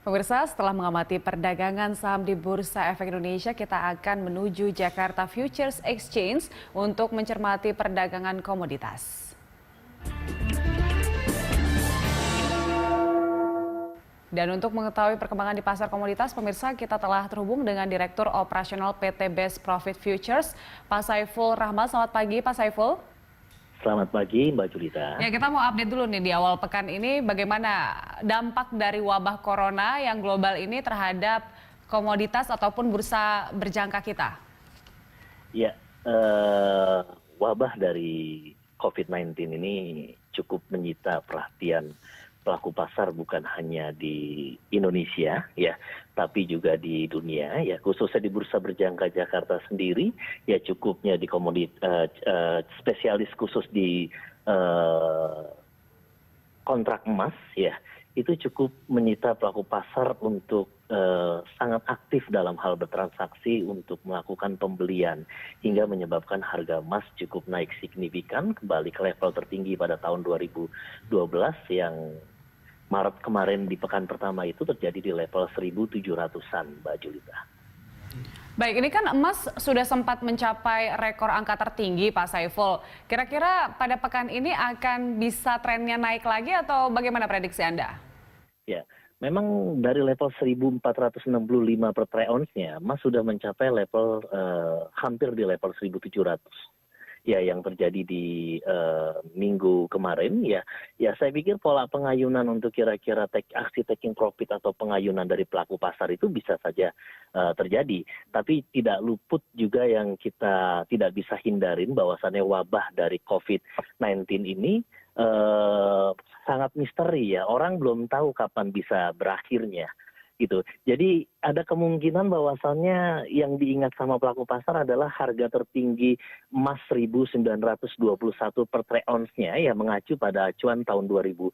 Pemirsa, setelah mengamati perdagangan saham di Bursa Efek Indonesia, kita akan menuju Jakarta Futures Exchange untuk mencermati perdagangan komoditas. Dan untuk mengetahui perkembangan di pasar komoditas, pemirsa, kita telah terhubung dengan Direktur Operasional PT Best Profit Futures, Pak Saiful Rahmat. Selamat pagi, Pak Saiful. Selamat pagi, Mbak Julita. Ya, kita mau update dulu nih di awal pekan ini bagaimana dampak dari wabah corona yang global ini terhadap komoditas ataupun bursa berjangka kita. Ya, wabah dari COVID-19 ini cukup menyita perhatian pelaku pasar bukan hanya di Indonesia ya, tapi juga di dunia ya, khususnya di bursa berjangka Jakarta sendiri ya, cukupnya di spesialis khusus di kontrak emas ya, itu cukup menyita pelaku pasar untuk sangat aktif dalam hal bertransaksi untuk melakukan pembelian hingga menyebabkan harga emas cukup naik signifikan kembali ke level tertinggi pada tahun 2012 yang Maret kemarin di pekan pertama itu terjadi di level 1.700-an, Mbak Julita. Baik, ini kan emas sudah sempat mencapai rekor angka tertinggi, Pak Saiful. Kira-kira pada pekan ini akan bisa trennya naik lagi atau bagaimana prediksi Anda? Ya, memang dari level 1.465 per troy ounce-nya, emas sudah mencapai level hampir di level 1.700. Ya, yang terjadi di minggu kemarin ya saya pikir pola pengayunan untuk kira-kira aksi taking profit atau pengayunan dari pelaku pasar itu bisa saja terjadi, tapi tidak luput juga yang kita tidak bisa hindarin bahwasannya wabah dari COVID-19 ini sangat misteri ya, orang belum tahu kapan bisa berakhirnya gitu. Jadi ada kemungkinan bahwasannya yang diingat sama pelaku pasar adalah harga tertinggi emas 1.921 per troy ounce-nya ya, mengacu pada acuan tahun 2011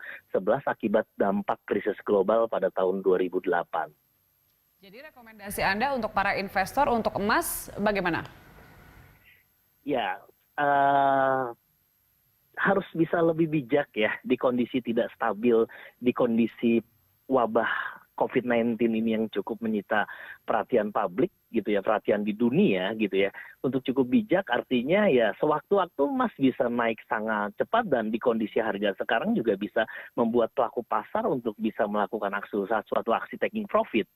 akibat dampak krisis global pada tahun 2008. Jadi rekomendasi Anda untuk para investor untuk emas bagaimana? Ya, harus bisa lebih bijak ya di kondisi tidak stabil, di kondisi wabah COVID-19 ini yang cukup menyita perhatian publik gitu ya, perhatian di dunia gitu ya. Untuk cukup bijak artinya ya sewaktu-waktu emas bisa naik sangat cepat dan di kondisi harga sekarang juga bisa membuat pelaku pasar untuk bisa melakukan suatu aksi taking profit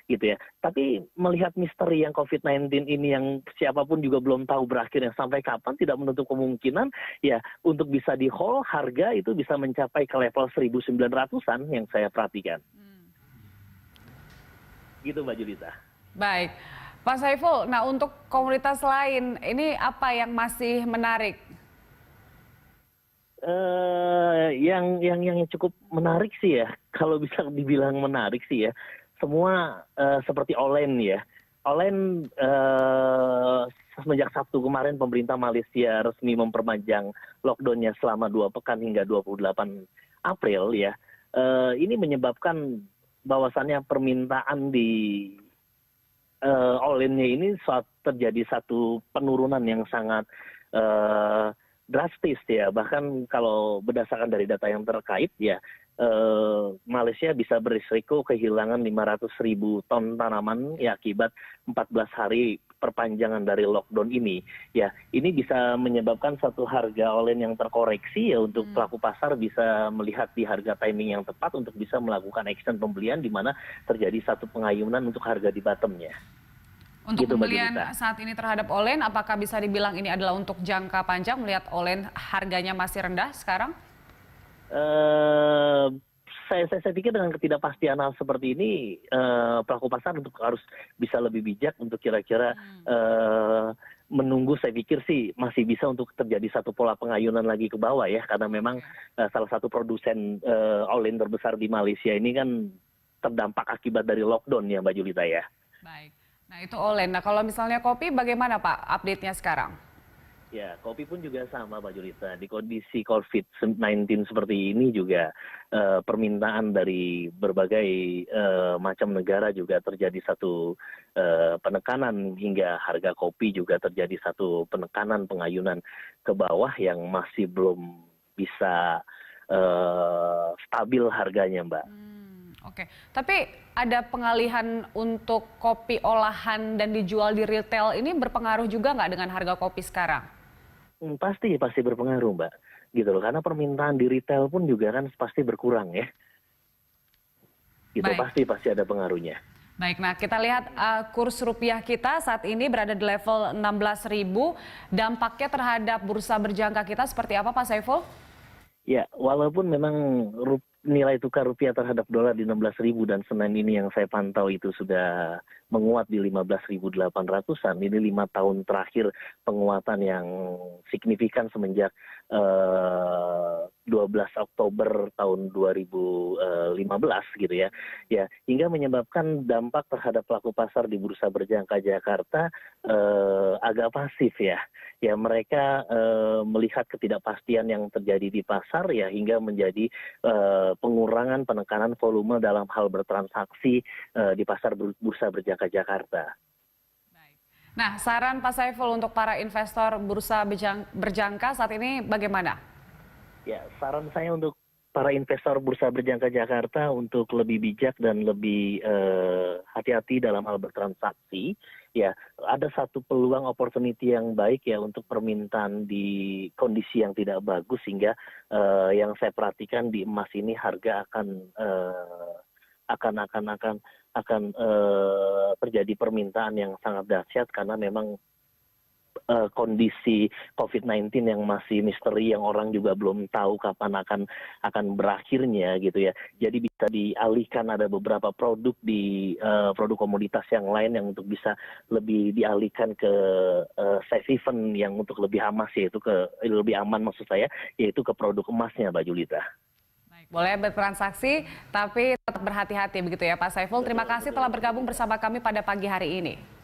gitu ya. Tapi melihat misteri yang COVID-19 ini yang siapapun juga belum tahu berakhirnya sampai kapan, tidak menutup kemungkinan ya untuk bisa di hold harga itu bisa mencapai ke level 1.900-an yang saya perhatikan. Gitu, Mbak Julita. Baik, Pak Saiful. Nah, untuk komoditas lain ini apa yang masih menarik? Yang cukup menarik sih ya, kalau bisa dibilang menarik sih ya, semua seperti Olen ya. Olen semenjak Sabtu kemarin pemerintah Malaysia resmi memperpanjang lockdown-nya selama 2 pekan hingga 28 April ya. Ini menyebabkan bahwasannya permintaan di Olen-nya ini terjadi satu penurunan yang sangat drastis ya. Bahkan kalau berdasarkan dari data yang terkait ya, Malaysia bisa berisiko kehilangan 500.000 ton tanaman ya akibat 14 hari perpanjangan dari lockdown ini ya. Ini bisa menyebabkan satu harga Olen yang terkoreksi ya, untuk pelaku pasar bisa melihat di harga timing yang tepat untuk bisa melakukan action pembelian di mana terjadi satu pengayunan untuk harga di bottomnya. Untuk gitu, pembelian saat ini terhadap Olen, apakah bisa dibilang ini adalah untuk jangka panjang melihat Olen harganya masih rendah sekarang? Saya pikir dengan ketidakpastian hal seperti ini, pelaku pasar untuk harus bisa lebih bijak untuk kira-kira menunggu. Saya pikir sih masih bisa untuk terjadi satu pola pengayunan lagi ke bawah ya, karena memang salah satu produsen Olen terbesar di Malaysia ini kan terdampak akibat dari lockdown ya, Mbak Julita ya. Baik, nah itu Olen. Nah kalau misalnya kopi bagaimana Pak update-nya sekarang? Ya, kopi pun juga sama, Pak Julita. Di kondisi COVID-19 seperti ini juga permintaan dari berbagai macam negara juga terjadi satu penekanan, hingga harga kopi juga terjadi satu penekanan pengayunan ke bawah yang masih belum bisa stabil harganya, Mbak. Oke, tapi ada pengalihan untuk kopi olahan dan dijual di retail ini berpengaruh juga nggak dengan harga kopi sekarang? Pasti berpengaruh, Mbak. Gitu loh, karena permintaan di retail pun juga kan pasti berkurang ya. Gitu, Baik. pasti ada pengaruhnya. Baik, nah kita lihat kurs rupiah kita saat ini berada di level 16.000. Dampaknya terhadap bursa berjangka kita seperti apa, Pak Saiful? Ya, walaupun memang nilai tukar rupiah terhadap dolar di 16.000 dan Senin ini yang saya pantau itu sudah menguat di 15.800-an. Ini 5 tahun terakhir penguatan yang signifikan semenjak 12 Oktober tahun 2015 gitu ya. Ya, hingga menyebabkan dampak terhadap pelaku pasar di bursa berjangka Jakarta agak pasif ya. Ya, mereka melihat ketidakpastian yang terjadi di pasar ya hingga menjadi pengurangan penekanan volume dalam hal bertransaksi di pasar bursa berjangka Jakarta. Nah, saran Pak Saiful untuk para investor bursa berjangka saat ini bagaimana? Ya, saran saya untuk para investor bursa berjangka Jakarta untuk lebih bijak dan lebih hati-hati dalam hal bertransaksi. Ya, ada satu peluang opportunity yang baik ya untuk permintaan di kondisi yang tidak bagus sehingga yang saya perhatikan di emas ini harga akan terjadi permintaan yang sangat dahsyat karena memang kondisi COVID-19 yang masih misteri yang orang juga belum tahu kapan akan berakhirnya gitu ya. Jadi bisa dialihkan ada beberapa produk di produk komoditas yang lain yang untuk bisa lebih dialihkan ke safe haven yang untuk lebih aman yaitu lebih aman maksud saya yaitu ke produk emasnya Mbak Julita. Boleh bertransaksi, tapi tetap berhati-hati begitu ya Pak Saiful. Terima kasih telah bergabung bersama kami pada pagi hari ini.